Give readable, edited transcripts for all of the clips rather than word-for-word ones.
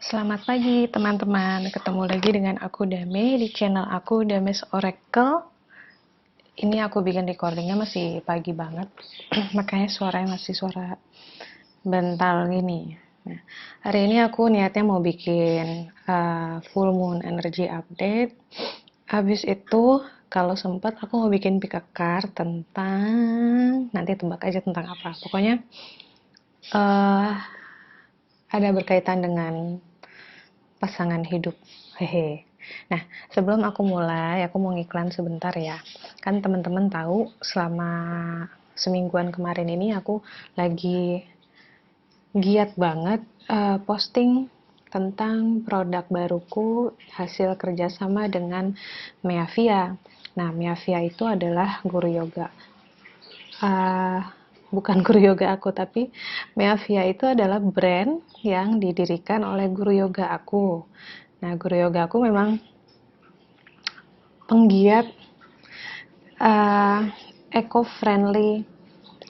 Selamat pagi teman-teman, ketemu lagi dengan aku Dame di channel aku Dames Oracle. Ini aku bikin recordingnya masih pagi banget, makanya suaranya masih suara bental gini. Nah, hari ini aku niatnya mau bikin full moon energy update. Habis itu kalau sempat aku mau bikin pick up card tentang, nanti tebak aja tentang apa. Pokoknya ada berkaitan dengan pasangan hidup. Hehe. Nah, sebelum aku mulai, aku mau ngiklan sebentar ya. Kan teman-teman tahu selama semingguan kemarin ini aku lagi giat banget posting tentang produk baruku hasil kerjasama dengan Meavia. Nah, Meavia itu adalah guru yoga. Uh, Bukan guru yoga aku, tapi Meavia itu adalah brand yang didirikan oleh guru yoga aku. Nah, guru yoga aku memang penggiat eco-friendly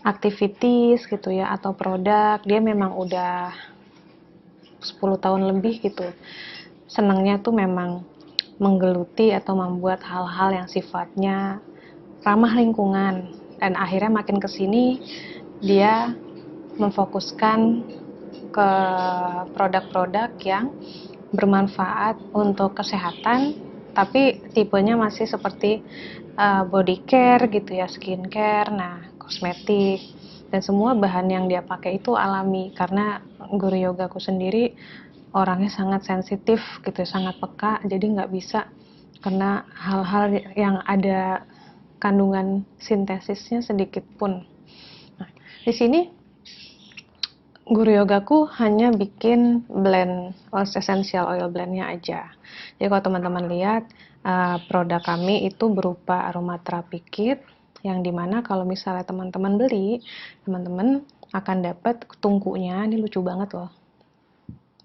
activities gitu ya, atau produk. Dia memang udah 10 tahun lebih gitu. Senangnya tuh memang menggeluti atau membuat hal-hal yang sifatnya ramah lingkungan. Dan akhirnya makin kesini dia memfokuskan ke produk-produk yang bermanfaat untuk kesehatan, tapi tipenya masih seperti body care gitu ya, skincare, nah kosmetik, dan semua bahan yang dia pakai itu alami, karena guru yogaku sendiri orangnya sangat sensitif gitu, sangat peka, jadi nggak bisa kena hal-hal yang ada kandungan sintesisnya sedikit pun. Nah, di sini guru yogaku hanya bikin blend essential oil blendnya aja. Jadi kalau teman-teman lihat produk kami itu berupa aromaterapi kit, yang dimana kalau misalnya teman-teman beli, teman-teman akan dapat tungkunya. Ini lucu banget loh.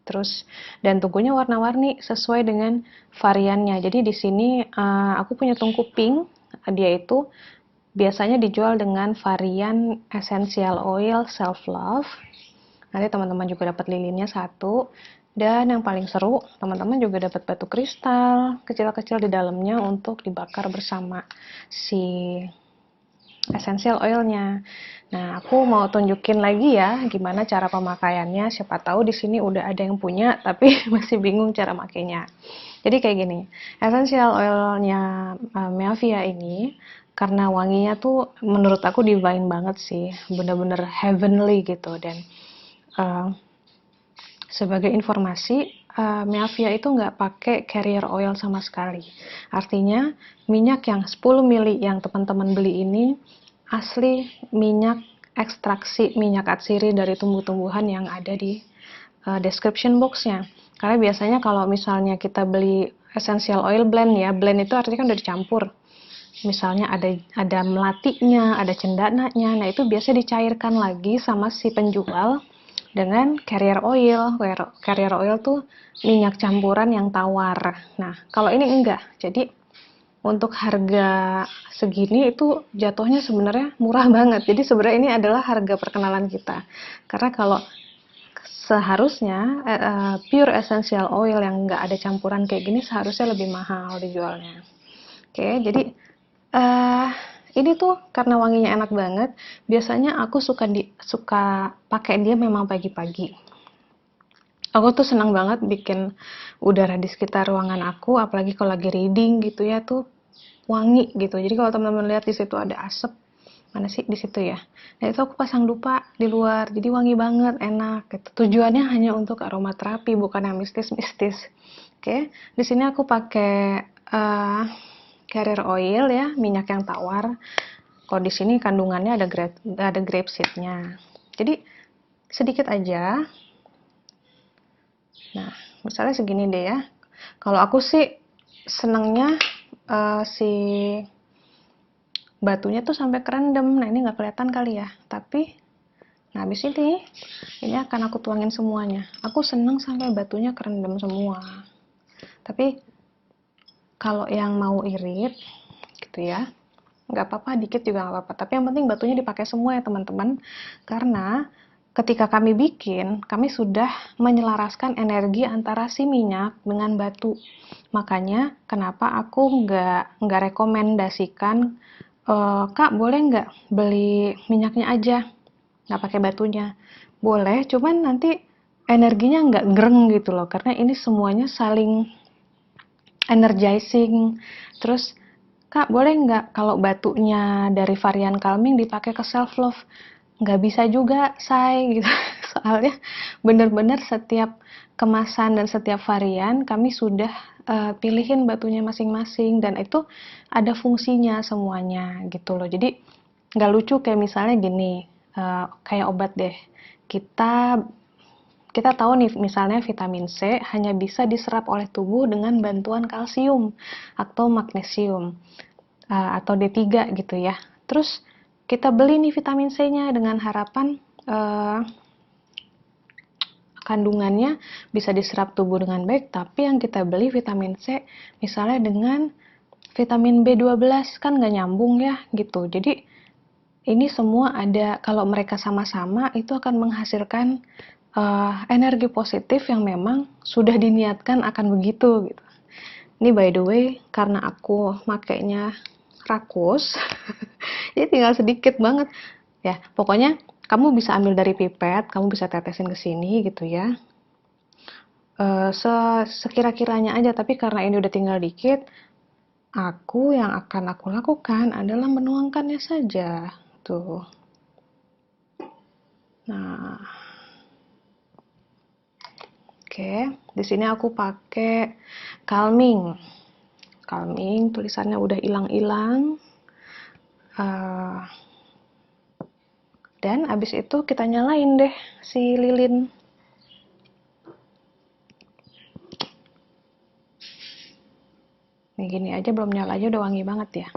Terus dan tungkunya warna-warni sesuai dengan variannya. Jadi di sini aku punya tungku pink. Dia itu biasanya dijual dengan varian essential oil self love. Nanti teman-teman juga dapat lilinnya satu. Dan yang paling seru, teman-teman juga dapat batu kristal kecil-kecil di dalamnya untuk dibakar bersama si essential oilnya. Nah, aku mau tunjukin lagi ya gimana cara pemakaiannya. Siapa tahu di sini udah ada yang punya tapi masih bingung cara makainya. Jadi kayak gini, essential oilnya Meavia ini karena wanginya tuh menurut aku divine banget sih, bener-bener heavenly gitu. Dan sebagai informasi, Meavia itu nggak pakai carrier oil sama sekali. Artinya, minyak yang 10 mili yang teman-teman beli ini asli minyak ekstraksi minyak atsiri dari tumbuh-tumbuhan yang ada di description box-nya. Karena biasanya kalau misalnya kita beli essential oil blend ya, blend itu artinya kan udah dicampur. Misalnya ada melatinya, ada cendananya, nah itu biasa dicairkan lagi sama si penjual dengan carrier oil. Carrier oil tuh minyak campuran yang tawar. Nah, kalau ini enggak. Jadi untuk harga segini itu jatuhnya sebenarnya murah banget. Jadi sebenarnya ini adalah harga perkenalan kita. Karena kalau seharusnya pure essential oil yang enggak ada campuran kayak gini seharusnya lebih mahal dijualnya. Oke, jadi uh, ini tuh karena wanginya enak banget. Biasanya aku suka pakai dia memang pagi-pagi. Aku tuh senang banget bikin udara di sekitar ruangan aku, apalagi kalau lagi reading gitu ya, tuh wangi gitu. Jadi kalau teman-teman lihat di situ ada asap, mana sih di situ ya. Nah itu aku pasang dupa di luar, jadi wangi banget, enak. Gitu. Tujuannya hanya untuk aromaterapi, bukan yang mistis-mistis. Oke, di sini aku pakai carrier oil ya, minyak yang tawar. Kalau di sini kandungannya ada grape seednya. Jadi sedikit aja. Nah, misalnya segini deh ya. Kalau aku sih senangnya si batunya tuh sampai kerendam. Nah, ini nggak kelihatan kali ya. Tapi, nah habis ini akan aku tuangin semuanya. Aku senang sampai batunya kerendam semua. Tapi, kalau yang mau irit, gitu ya, nggak apa-apa, dikit juga nggak apa-apa. Tapi yang penting batunya dipakai semua ya teman-teman. Karena ketika kami bikin, kami sudah menyelaraskan energi antara si minyak dengan batu. Makanya kenapa aku nggak rekomendasikan, Kak boleh nggak beli minyaknya aja, nggak pakai batunya. Boleh, cuman nanti energinya nggak greng gitu loh, karena ini semuanya saling energizing. Terus, Kak, boleh nggak kalau batunya dari varian calming dipakai ke self love? Nggak bisa juga, say, gitu. Soalnya bener-bener setiap kemasan dan setiap varian kami sudah pilihin batunya masing-masing, dan itu ada fungsinya semuanya gitu loh. Jadi nggak lucu kayak misalnya gini, kayak obat deh. Kita kita tahu nih, misalnya vitamin C hanya bisa diserap oleh tubuh dengan bantuan kalsium atau magnesium, atau D3 gitu ya. Terus kita beli nih vitamin C-nya dengan harapan kandungannya bisa diserap tubuh dengan baik, tapi yang kita beli vitamin C misalnya dengan vitamin B12, kan nggak nyambung ya gitu. Jadi ini semua ada, kalau mereka sama-sama itu akan menghasilkan energi positif yang memang sudah diniatkan akan begitu gitu. Ini by the way, karena aku makainya rakus, jadi tinggal sedikit banget. Ya, pokoknya kamu bisa ambil dari pipet, kamu bisa tetesin ke sini gitu ya. Sekira-kiranya aja, tapi karena ini udah tinggal dikit, yang akan aku lakukan adalah menuangkannya saja. Tuh. Nah, oke. Di sini aku pakai calming. Calming, tulisannya udah hilang-hilang. Dan abis itu kita nyalain deh si lilin. Nih gini aja belum nyala aja udah wangi banget ya.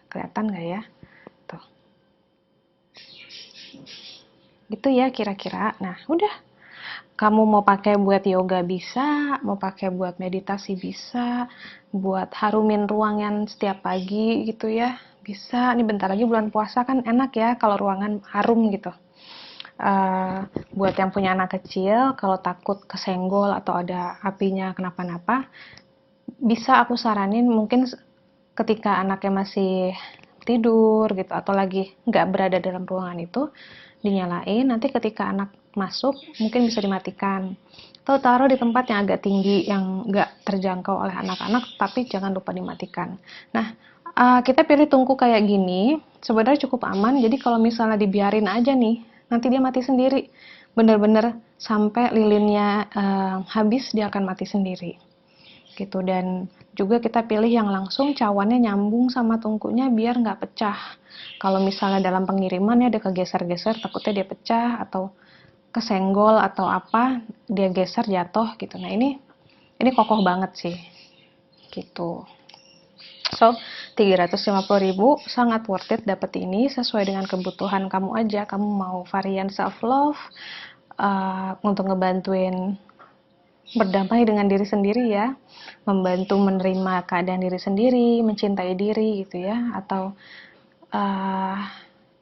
Kelihatan nggak ya? Tuh. Gitu ya kira-kira. Nah, udah. Kamu mau pakai buat yoga bisa, mau pakai buat meditasi bisa, buat harumin ruangan setiap pagi gitu ya, bisa. Ini bentar lagi bulan puasa kan enak ya kalau ruangan harum gitu. Buat yang punya anak kecil, kalau takut kesenggol atau ada apinya kenapa-napa, bisa aku saranin mungkin ketika anaknya masih tidur gitu atau lagi nggak berada dalam ruangan itu, dinyalain. Nanti ketika anak masuk mungkin bisa dimatikan atau taruh di tempat yang agak tinggi yang nggak terjangkau oleh anak-anak, tapi jangan lupa dimatikan. Nah, kita pilih tungku kayak gini sebenarnya cukup aman. Jadi kalau misalnya dibiarin aja nih, nanti dia mati sendiri. Bener-bener sampai lilinnya habis, dia akan mati sendiri gitu. Dan juga kita pilih yang langsung cawannya nyambung sama tungkunya biar nggak pecah. Kalau misalnya dalam pengiriman ya dia kegeser-geser, takutnya dia pecah atau kesenggol atau apa, dia geser jatuh gitu. Nah ini kokoh banget sih gitu. So 350.000 sangat worth it dapet ini, sesuai dengan kebutuhan kamu aja. Kamu mau varian self love, untuk ngebantuin berdamai dengan diri sendiri ya, membantu menerima keadaan diri sendiri, mencintai diri gitu ya, atau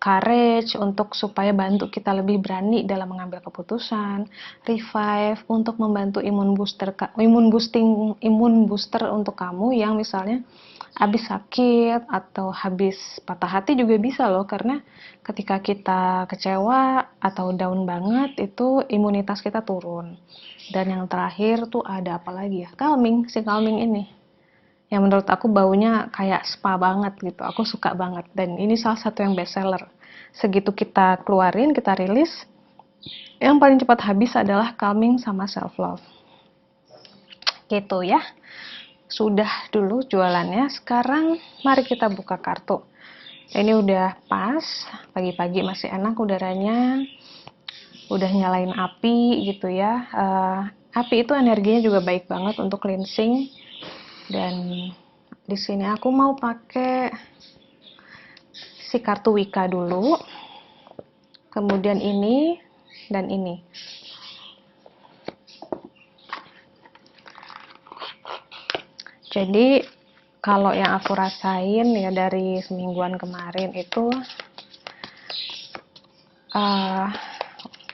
courage untuk supaya bantu kita lebih berani dalam mengambil keputusan, revive untuk membantu imun booster untuk kamu yang misalnya habis sakit atau habis patah hati juga bisa loh, karena ketika kita kecewa atau down banget itu imunitas kita turun. Dan yang terakhir tuh ada apa lagi ya? Calming, si calming ini. Yang menurut aku baunya kayak spa banget gitu. Aku suka banget. Dan ini salah satu yang best seller. Segitu kita keluarin, kita rilis, yang paling cepat habis adalah calming sama self love. Gitu ya. Sudah dulu jualannya. Sekarang mari kita buka kartu. Ini udah pas, pagi-pagi masih enak udaranya. Udah nyalain api gitu ya. Api itu energinya juga baik banget untuk cleansing. Dan di sini aku mau pakai si kartu Wicca dulu, kemudian ini dan ini. Jadi kalau yang aku rasain ya dari semingguan kemarin itu, uh,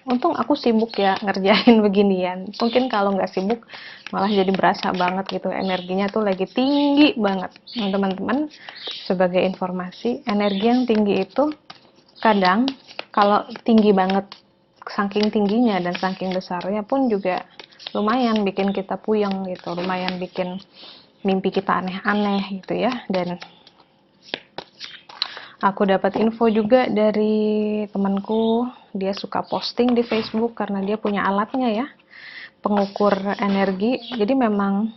untung aku sibuk ya ngerjain beginian. Mungkin kalau nggak sibuk malah jadi berasa banget gitu, energinya tuh lagi tinggi banget. Nah, teman-teman, sebagai informasi, energi yang tinggi itu kadang kalau tinggi banget, saking tingginya dan saking besarnya pun juga lumayan bikin kita puyeng gitu, lumayan bikin mimpi kita aneh-aneh gitu ya. Dan aku dapat info juga dari temanku, dia suka posting di Facebook karena dia punya alatnya ya, pengukur energi. Jadi memang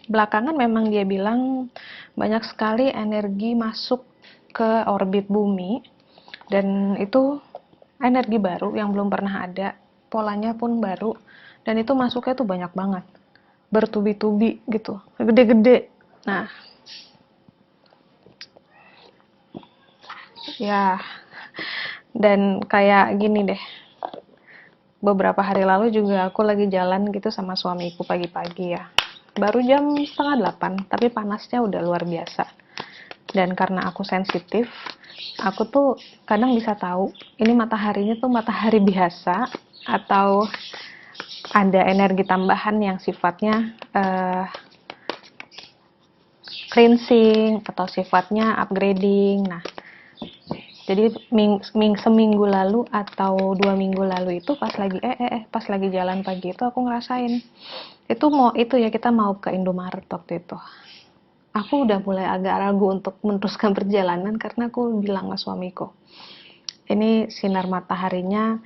belakangan memang dia bilang banyak sekali energi masuk ke orbit bumi, dan itu energi baru yang belum pernah ada, polanya pun baru, dan itu masuknya tuh banyak banget, bertubi-tubi gitu, gede-gede. Nah, ya, dan kayak gini deh, beberapa hari lalu juga aku lagi jalan gitu sama suamiku pagi-pagi ya, baru jam 7:30, tapi panasnya udah luar biasa. Dan karena aku sensitif, aku tuh kadang bisa tahu ini mataharinya tuh matahari biasa atau ada energi tambahan yang sifatnya cleansing atau sifatnya upgrading. Nah, jadi seminggu lalu atau 2 minggu lalu itu pas lagi jalan pagi itu aku ngerasain itu ya, kita mau ke Indomaret waktu itu. Aku udah mulai agak ragu untuk meneruskan perjalanan karena aku bilang ke suamiku, ini sinar mataharinya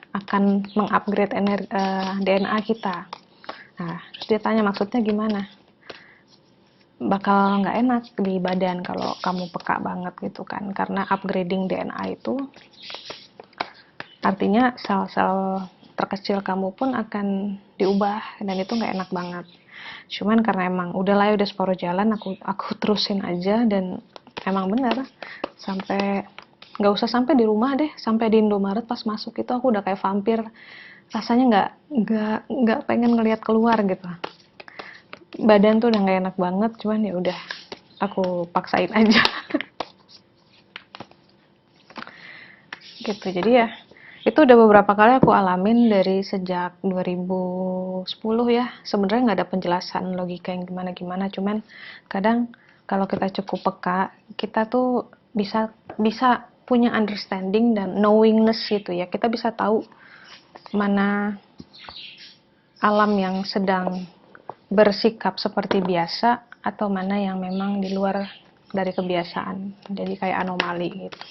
akan mengupgrade DNA kita. Nah, terus dia tanya maksudnya gimana? Bakal nggak enak di badan kalau kamu peka banget gitu kan, karena upgrading DNA itu artinya sel-sel terkecil kamu pun akan diubah, dan itu nggak enak banget. Cuman karena emang udah lah, udah separuh jalan, aku terusin aja, dan emang bener sampai nggak usah sampai di rumah deh, sampai di Indomaret pas masuk itu aku udah kayak vampir, rasanya nggak pengen ngelihat keluar gitu, badan tuh udah nggak enak banget. Cuman ya udah, aku paksain aja gitu. Jadi ya itu udah beberapa kali aku alamin dari sejak 2010 ya. Sebenarnya nggak ada penjelasan logika yang gimana-gimana, cuman kadang kalau kita cukup peka, kita tuh bisa punya understanding dan knowingness gitu ya. Kita bisa tahu mana alam yang sedang bersikap seperti biasa atau mana yang memang di luar dari kebiasaan, jadi kayak anomali gitu,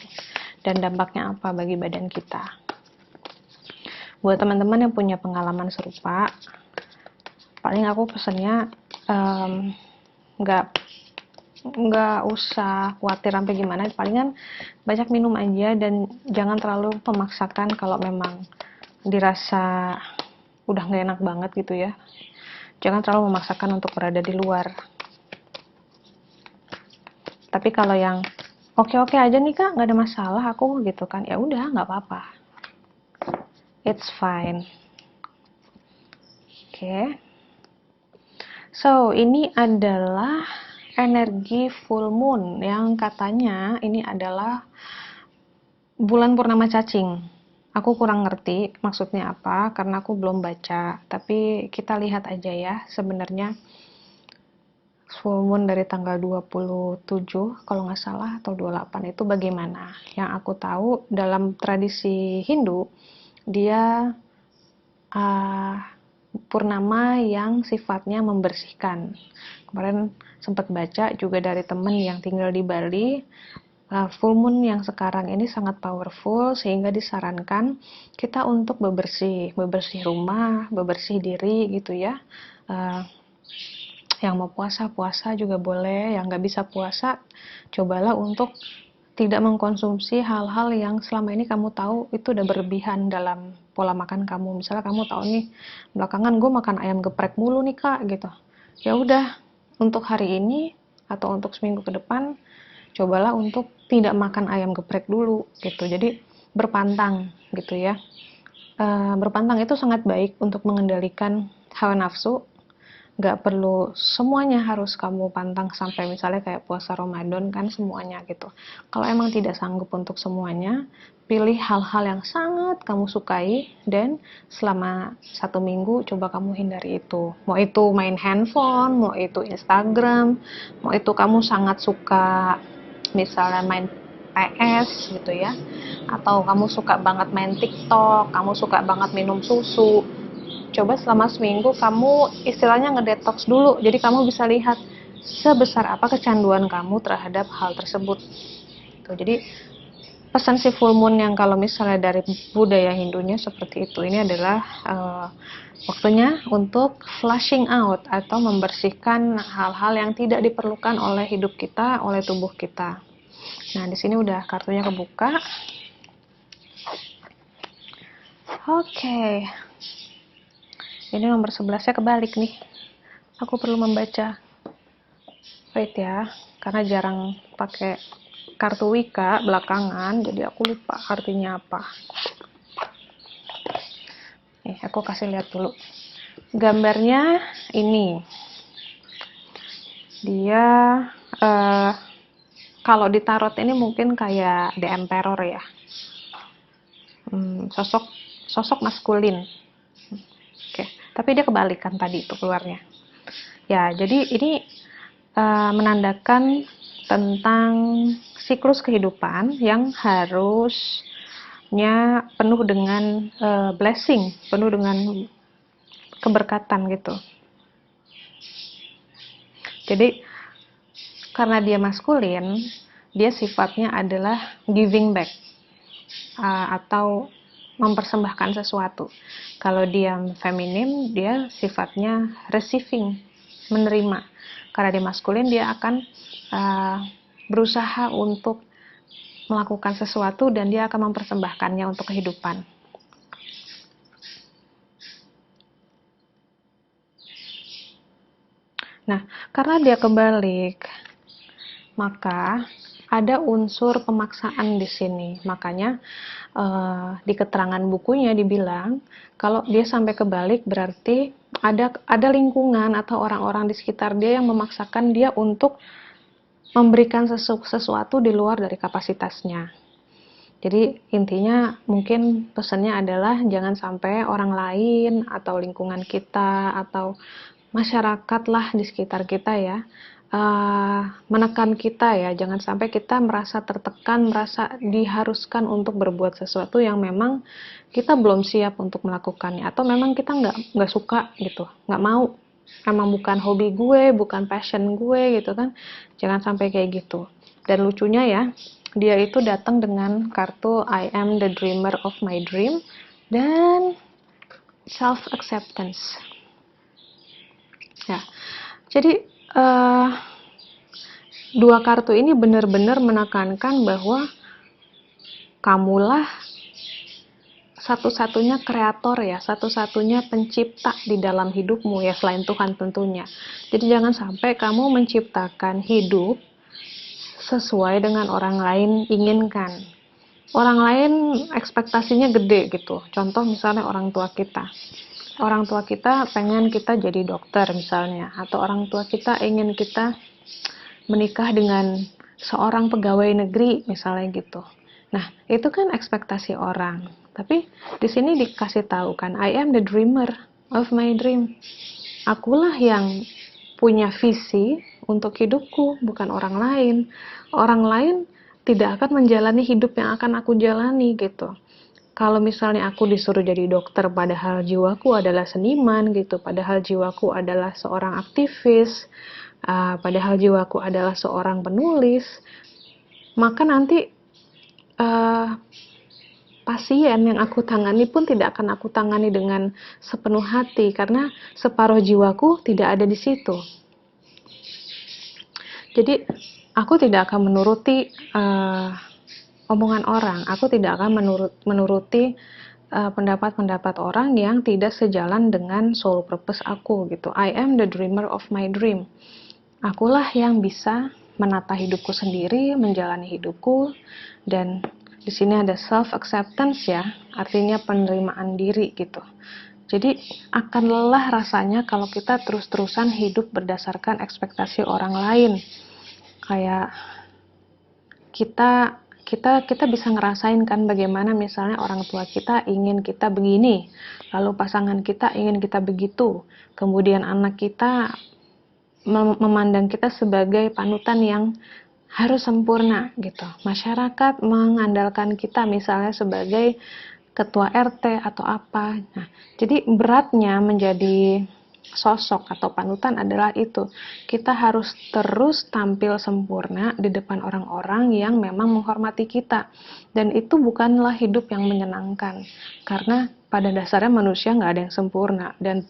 dan dampaknya apa bagi badan kita. Buat teman-teman yang punya pengalaman serupa, paling aku pesennya nggak usah khawatir sampai gimana, palingan banyak minum aja dan jangan terlalu memaksakan. Kalau memang dirasa udah nggak enak banget gitu ya, jangan terlalu memaksakan untuk berada di luar. Tapi kalau yang oke-oke aja nih kak, nggak ada masalah aku gitu kan, ya udah nggak apa-apa, it's fine. Oke. So, ini adalah energi full moon yang katanya ini adalah bulan purnama cacing. Aku kurang ngerti maksudnya apa karena aku belum baca, tapi kita lihat aja ya. Sebenarnya full moon dari tanggal 27 kalau nggak salah atau 28 itu bagaimana. Yang aku tahu dalam tradisi Hindu, dia purnama yang sifatnya membersihkan. Kemarin sempat baca juga dari temen yang tinggal di Bali, full moon yang sekarang ini sangat powerful sehingga disarankan kita untuk bebersih rumah, bebersih diri gitu ya. Yang mau puasa juga boleh, yang nggak bisa puasa cobalah untuk tidak mengkonsumsi hal-hal yang selama ini kamu tahu itu udah berlebihan dalam pola makan kamu. Misalnya kamu tahu nih, belakangan gue makan ayam geprek mulu nih kak gitu, ya udah, untuk hari ini atau untuk seminggu ke depan cobalah untuk tidak makan ayam geprek dulu gitu. Jadi berpantang gitu ya. Berpantang itu sangat baik untuk mengendalikan hawa nafsu, nggak perlu semuanya harus kamu pantang sampai misalnya kayak puasa Ramadan kan semuanya gitu. Kalau emang tidak sanggup untuk semuanya, pilih hal-hal yang sangat kamu sukai dan selama 1 minggu coba kamu hindari itu. Mau itu main handphone, mau itu Instagram, mau itu kamu sangat suka misalnya main PS gitu ya, atau kamu suka banget main TikTok, kamu suka banget minum susu. Coba selama seminggu kamu istilahnya ngedetox dulu, jadi kamu bisa lihat sebesar apa kecanduan kamu terhadap hal tersebut. Tuh, jadi pesan si full moon yang kalau misalnya dari budaya Hindunya seperti itu, ini adalah waktunya untuk flushing out atau membersihkan hal-hal yang tidak diperlukan oleh hidup kita, oleh tubuh kita. Nah, di sini udah kartunya kebuka. Oke. Ini nomor 11-nya kebalik nih. Aku perlu membaca. Wait ya, karena jarang pakai kartu Wicca belakangan, jadi aku lupa artinya apa. Nih, aku kasih lihat dulu. Gambarnya ini. Dia kalau di tarot ini mungkin kayak The Emperor ya. Sosok maskulin. Oke, tapi dia kebalikan tadi itu keluarnya. Ya, jadi ini menandakan tentang siklus kehidupan yang harusnya penuh dengan blessing, penuh dengan keberkatan gitu. Jadi karena dia maskulin, dia sifatnya adalah giving back atau mempersembahkan sesuatu. Kalau dia feminim, dia sifatnya receiving, menerima. Karena dia maskulin, dia akan berusaha untuk melakukan sesuatu dan dia akan mempersembahkannya untuk kehidupan. Nah, karena dia kebalik, maka ada unsur pemaksaan di sini. Makanya di keterangan bukunya dibilang kalau dia sampai kebalik berarti ada lingkungan atau orang-orang di sekitar dia yang memaksakan dia untuk memberikan sesuatu di luar dari kapasitasnya. Jadi intinya mungkin pesannya adalah jangan sampai orang lain atau lingkungan kita atau masyarakat lah di sekitar kita ya menekan kita ya, jangan sampai kita merasa tertekan, merasa diharuskan untuk berbuat sesuatu yang memang kita belum siap untuk melakukannya, atau memang kita nggak suka gitu, nggak mau, emang bukan hobi gue, bukan passion gue gitu kan, jangan sampai kayak gitu. Dan lucunya ya, dia itu datang dengan kartu I am the dreamer of my dream dan self acceptance. Ya, jadi dua kartu ini benar-benar menekankan bahwa kamulah satu-satunya kreator ya, satu-satunya pencipta di dalam hidupmu ya, selain Tuhan tentunya. Jadi jangan sampai kamu menciptakan hidup sesuai dengan orang lain inginkan. Orang lain ekspektasinya gede gitu. Contoh misalnya orang tua kita. Orang tua kita pengen kita jadi dokter misalnya, atau orang tua kita ingin kita menikah dengan seorang pegawai negeri misalnya gitu. Nah, itu kan ekspektasi orang. Tapi di sini dikasih tahu kan, I am the dreamer of my dream. Akulah yang punya visi untuk hidupku, bukan orang lain. Orang lain tidak akan menjalani hidup yang akan aku jalani gitu. Kalau misalnya aku disuruh jadi dokter padahal jiwaku adalah seniman gitu, padahal jiwaku adalah seorang aktivis, padahal jiwaku adalah seorang penulis, maka nanti pasien yang aku tangani pun tidak akan aku tangani dengan sepenuh hati karena separuh jiwaku tidak ada di situ. Jadi aku tidak akan menuruti omongan orang, aku tidak akan menuruti pendapat-pendapat orang yang tidak sejalan dengan soul purpose aku gitu. I am the dreamer of my dream. Akulah yang bisa menata hidupku sendiri, menjalani hidupku, dan di sini ada self acceptance ya, artinya penerimaan diri gitu. Jadi akan lelah rasanya kalau kita terus-terusan hidup berdasarkan ekspektasi orang lain. Kayak kita bisa ngerasain kan bagaimana misalnya orang tua kita ingin kita begini, lalu pasangan kita ingin kita begitu, kemudian anak kita memandang kita sebagai panutan yang harus sempurna gitu. Masyarakat mengandalkan kita misalnya sebagai ketua RT atau apa. Nah, jadi beratnya menjadi sosok atau panutan adalah itu. Kita harus terus tampil sempurna di depan orang-orang yang memang menghormati kita. Dan itu bukanlah hidup yang menyenangkan. Karena pada dasarnya manusia nggak ada yang sempurna. Dan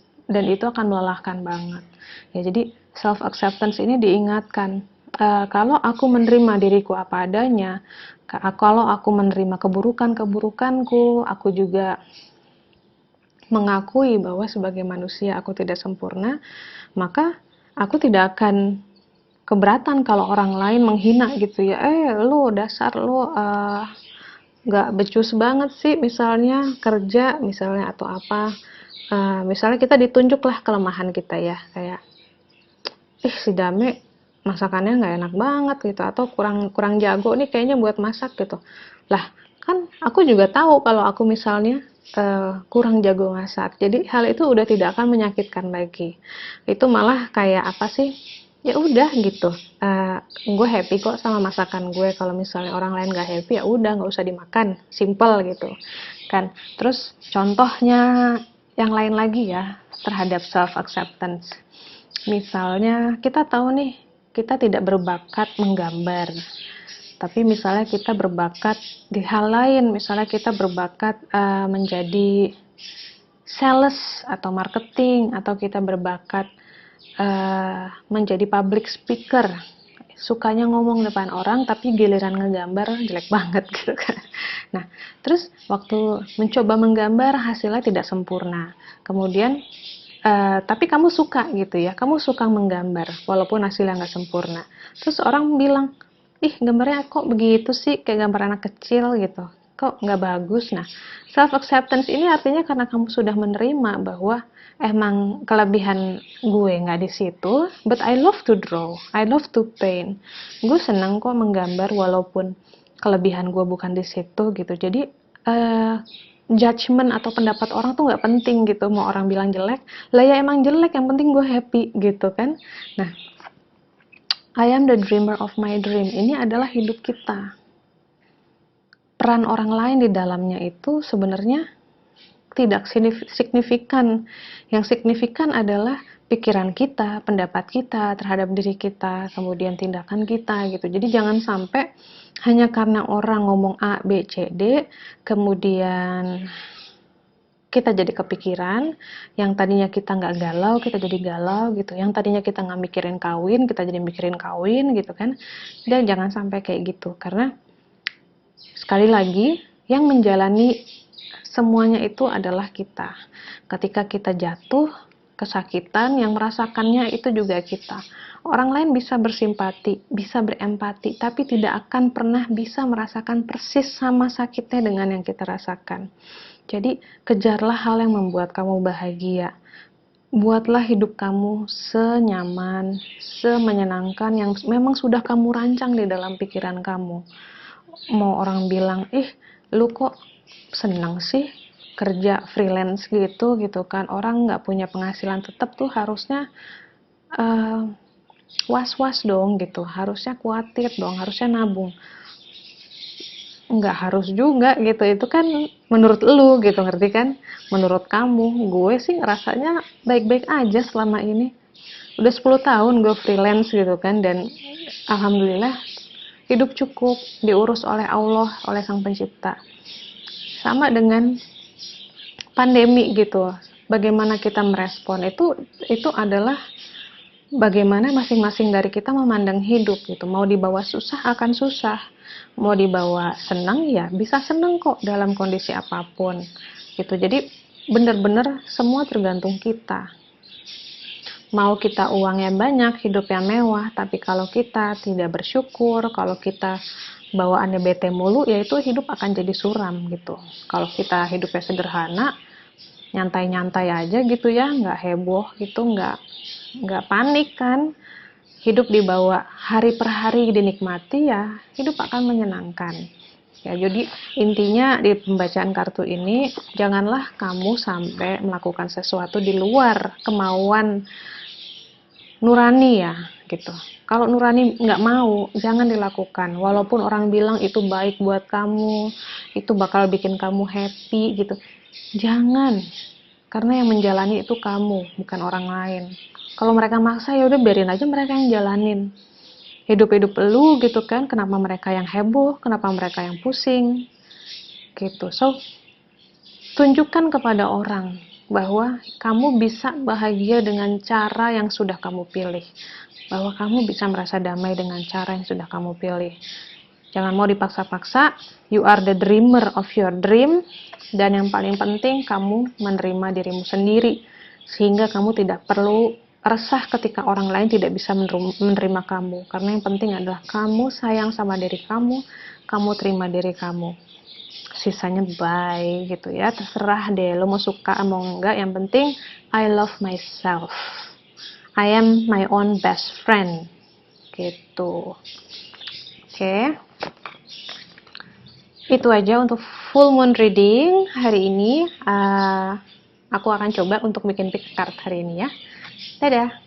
itu akan melelahkan banget. Ya, jadi self acceptance ini diingatkan. Kalau aku menerima diriku apa adanya, kalau aku menerima keburukan-keburukanku, aku juga mengakui bahwa sebagai manusia aku tidak sempurna, maka aku tidak akan keberatan kalau orang lain menghina gitu ya. Lu dasar lu nggak becus banget sih misalnya kerja misalnya atau apa. Misalnya kita ditunjuklah kelemahan kita ya, kayak si Dame masakannya nggak enak banget gitu, atau kurang jago nih kayaknya buat masak gitu. Lah kan aku juga tahu kalau aku misalnya kurang jago masak, jadi hal itu udah tidak akan menyakitkan lagi. Itu malah kayak apa sih, ya udah gitu, gue happy kok sama masakan gue. Kalau misalnya orang lain nggak happy, ya udah nggak usah dimakan, simple gitu kan. Terus contohnya yang lain lagi ya terhadap self acceptance. Misalnya kita tahu nih, kita tidak berbakat menggambar, tapi misalnya kita berbakat di hal lain, misalnya kita berbakat menjadi sales atau marketing, atau kita berbakat menjadi public speaker, sukanya ngomong depan orang tapi giliran ngegambar jelek banget gitu kan. Nah, terus waktu mencoba menggambar hasilnya tidak sempurna. Kemudian tapi kamu suka gitu ya, kamu suka menggambar walaupun hasilnya nggak sempurna. Terus orang bilang, ih gambarnya kok begitu sih, kayak gambar anak kecil gitu, kok nggak bagus. Nah, self acceptance ini artinya karena kamu sudah menerima bahwa emang kelebihan gue nggak di situ, but I love to draw, I love to paint, gue senang kok menggambar walaupun kelebihan gue bukan di situ gitu. Jadi judgement atau pendapat orang tuh nggak penting gitu. Mau orang bilang jelek, lah ya emang jelek, yang penting gue happy gitu kan. Nah, I am the dreamer of my dream ini adalah hidup kita. Peran orang lain di dalamnya itu sebenarnya tidak signifikan. Yang signifikan adalah pikiran kita, pendapat kita terhadap diri kita, kemudian tindakan kita gitu. Jadi jangan sampai hanya karena orang ngomong A, B, C, D, kemudian kita jadi kepikiran, yang tadinya kita nggak galau, kita jadi galau gitu. Yang tadinya kita nggak mikirin kawin, kita jadi mikirin kawin gitu kan. Dan jangan sampai kayak gitu, karena sekali lagi, yang menjalani semuanya itu adalah kita. Ketika kita jatuh, kesakitan, yang merasakannya itu juga kita. Orang lain bisa bersimpati, bisa berempati, tapi tidak akan pernah bisa merasakan persis sama sakitnya dengan yang kita rasakan. Jadi, kejarlah hal yang membuat kamu bahagia. Buatlah hidup kamu senyaman, semenyenangkan yang memang sudah kamu rancang di dalam pikiran kamu. Mau orang bilang, lu kok senang sih kerja freelance gitu kan, orang nggak punya penghasilan tetap tuh harusnya was-was dong gitu, harusnya khawatir dong, harusnya nabung. Nggak harus juga gitu, itu kan menurut lu gitu, ngerti kan, menurut kamu. Gue sih ngerasanya baik-baik aja selama ini, udah 10 tahun gue freelance gitu kan, dan alhamdulillah hidup cukup, diurus oleh Allah, oleh Sang Pencipta. Sama dengan pandemi gitu, bagaimana kita merespon itu adalah bagaimana masing-masing dari kita memandang hidup gitu. Mau dibawa susah akan susah, mau dibawa senang ya bisa senang kok dalam kondisi apapun gitu. Jadi benar-benar semua tergantung kita. Mau kita uangnya banyak, hidupnya mewah, tapi kalau kita tidak bersyukur, kalau kita bawaannya bete mulu, ya itu hidup akan jadi suram gitu. Kalau kita hidupnya sederhana, nyantai-nyantai aja gitu ya, nggak heboh gitu, nggak panik kan. Hidup dibawa hari per hari dinikmati, ya hidup akan menyenangkan. Ya, jadi intinya di pembacaan kartu ini, janganlah kamu sampai melakukan sesuatu di luar kemauan nurani ya, gitu. Kalau nurani nggak mau, jangan dilakukan. Walaupun orang bilang itu baik buat kamu, itu bakal bikin kamu happy gitu. Jangan, karena yang menjalani itu kamu, bukan orang lain. Kalau mereka maksa, ya udah biarin aja mereka yang jalanin. Hidup-hidup lu gitu kan, kenapa mereka yang heboh, kenapa mereka yang pusing, gitu. So, tunjukkan kepada orang bahwa kamu bisa bahagia dengan cara yang sudah kamu pilih. Bahwa kamu bisa merasa damai dengan cara yang sudah kamu pilih. Jangan mau dipaksa-paksa, you are the dreamer of your dream, dan yang paling penting kamu menerima dirimu sendiri, sehingga kamu tidak perlu resah ketika orang lain tidak bisa menerima kamu, karena yang penting adalah kamu sayang sama diri kamu terima diri kamu. Sisanya bye gitu ya, terserah deh lo mau suka mau enggak, yang penting I love myself, I am my own best friend gitu. Oke. Itu aja untuk full moon reading hari ini. Aku akan coba untuk bikin pick card hari ini ya. Dadah.